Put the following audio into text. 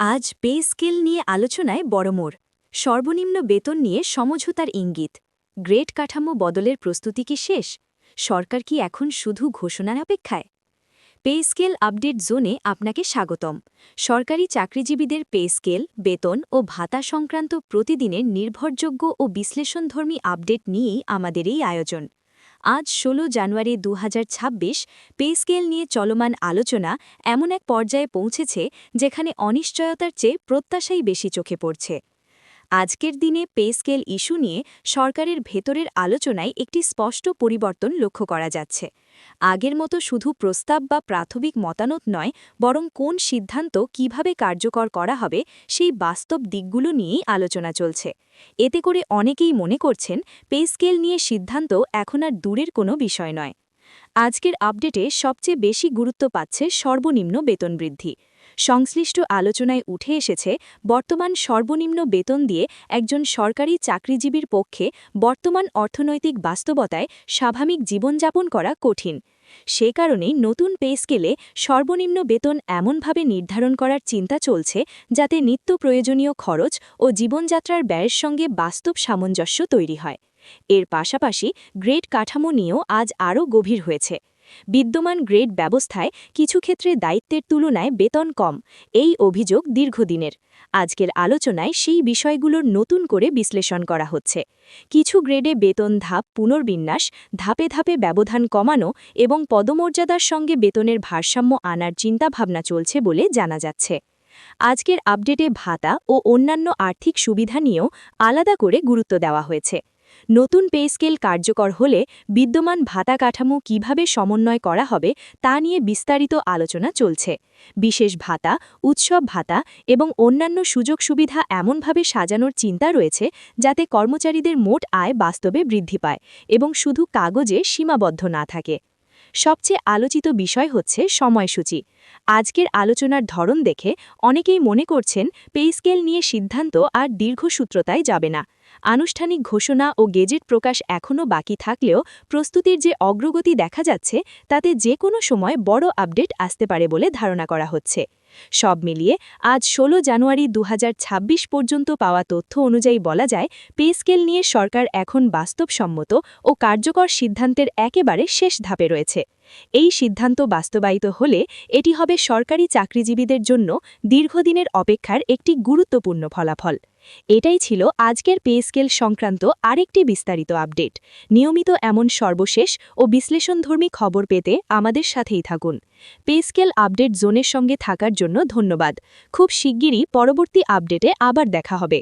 আজ pay scale নিয়ে আলোচনায় বড় মোড় সর্বনিম্ন বেতন নিয়ে সমঝোতার ইঙ্গিত গ্রেড কাঠামো বদলের প্রস্তুতি কি শেষ সরকার কি এখন শুধু ঘোষণার অপেক্ষায় পে স্কেল আপডেট জোনে আপনাকে স্বাগতম সরকারি চাকরিজীবীদের পে স্কেল বেতন ও ভাতা সংক্রান্ত প্রতিদিনের নির্ভরযোগ্য ও বিশ্লেষণধর্মী আপডেট নিয়েই আমাদের এই আয়োজন আজ ১৬ জানুয়ারি ২০২৬ পে স্কেল নিয়ে চলমান আলোচনা এমন এক পর্যায়ে পৌঁছেছে যেখানে অনিশ্চয়তার চেয়ে প্রত্যাশাই বেশি চোখে পড়ছে আজকের দিনে পে স্কেল ইস্যু নিয়ে সরকারের ভেতরের আলোচনায় একটি স্পষ্ট পরিবর্তন লক্ষ্য করা যাচ্ছে আগের মতো শুধু প্রস্তাব বা প্রাথমিক মতামত নয় বরং কোন সিদ্ধান্ত কিভাবে কার্যকর করা হবে সেই বাস্তব দিকগুলো নিয়েই আলোচনা চলছে এতে করে অনেকেই মনে করছেন পে স্কেল নিয়ে সিদ্ধান্ত এখন আর দূরের কোনো বিষয় নয় আজকের আপডেটে সবচেয়ে বেশি গুরুত্ব পাচ্ছে সর্বনিম্ন বেতন বৃদ্ধি সংশ্লিষ্ট আলোচনায় উঠে এসেছে বর্তমান সর্বনিম্ন বেতন দিয়ে একজন সরকারি চাকরিজীবীর পক্ষে বর্তমান অর্থনৈতিক বাস্তবতায় স্বাভাবিক জীবনযাপন করা কঠিন সে কারণেই নতুন পে স্কেলে সর্বনিম্ন বেতন এমনভাবে নির্ধারণ করার চিন্তা চলছে যাতে নিত্য প্রয়োজনীয় খরচ ও জীবনযাত্রার ব্যয়ের সঙ্গে বাস্তব সামঞ্জস্য তৈরি হয় এর পাশাপাশি গ্রেড কাঠামো নিয়েও আজ আরও গভীর হয়েছে বিদ্যমান গ্রেড ব্যবস্থায় কিছু ক্ষেত্রে দায়িত্বের তুলনায় বেতন কম এই অভিযোগ দীর্ঘদিনের আজকের আলোচনায় সেই বিষয়গুলোর নতুন করে বিশ্লেষণ করা হচ্ছে কিছু গ্রেডে বেতন ধাপ পুনর্বিন্যাস ধাপে ধাপে ব্যবধান কমানো এবং পদমর্যাদার সঙ্গে বেতনের ভারসাম্য আনার চিন্তাভাবনা চলছে বলে জানা যাচ্ছে আজকের আপডেটে ভাতা ও অন্যান্য আর্থিক সুবিধা নিয়েও আলাদা করে গুরুত্ব দেওয়া হয়েছে নতুন পে স্কেল কার্যকর হলে বিদ্যমান ভাতা কাঠামো কিভাবে সমন্বয় করা হবে তা নিয়ে বিস্তারিত আলোচনা চলছে বিশেষ ভাতা উৎসব ভাতা এবং অন্যান্য সুযোগ সুবিধা এমনভাবে সাজানোর চিন্তা রয়েছে যাতে কর্মচারীদের মোট আয় বাস্তবে বৃদ্ধি পায় এবং শুধু কাগজে সীমাবদ্ধ না থাকে সবচেয়ে আলোচিত বিষয় হচ্ছে সময়সূচি আজকের আলোচনার ধরন দেখে অনেকেই মনে করছেন পে স্কেল নিয়ে সিদ্ধান্ত আর দীর্ঘসূত্রতায় যাবে না আনুষ্ঠানিক ঘোষণা ও গেজেট প্রকাশ এখনও বাকি থাকলেও প্রস্তুতির যে অগ্রগতি দেখা যাচ্ছে তাতে যে কোনো সময় বড় আপডেট আসতে পারে বলে ধারণা করা হচ্ছে সব মিলিয়ে আজ ১৬ জানুয়ারি ২০২৬ পর্যন্ত পাওয়া তথ্য অনুযায়ী বলা যায় পে স্কেল নিয়ে সরকার এখন বাস্তবসম্মত ও কার্যকর সিদ্ধান্তের একেবারে শেষ ধাপে রয়েছে এই সিদ্ধান্ত বাস্তবায়িত হলে এটি হবে সরকারি চাকরিজীবীদের জন্য দীর্ঘদিনের অপেক্ষার একটি গুরুত্বপূর্ণ ফলাফল এটাই ছিল আজকের পে স্কেল সংক্রান্ত আরেকটি বিস্তারিত আপডেট নিয়মিত এমন সর্বশেষ ও বিশ্লেষণধর্মী খবর পেতে আমাদের সাথেই থাকুন পে স্কেল আপডেট জোনের সঙ্গে থাকার জন্য ধন্যবাদ খুব শিগগিরই পরবর্তী আপডেটে আবার দেখা হবে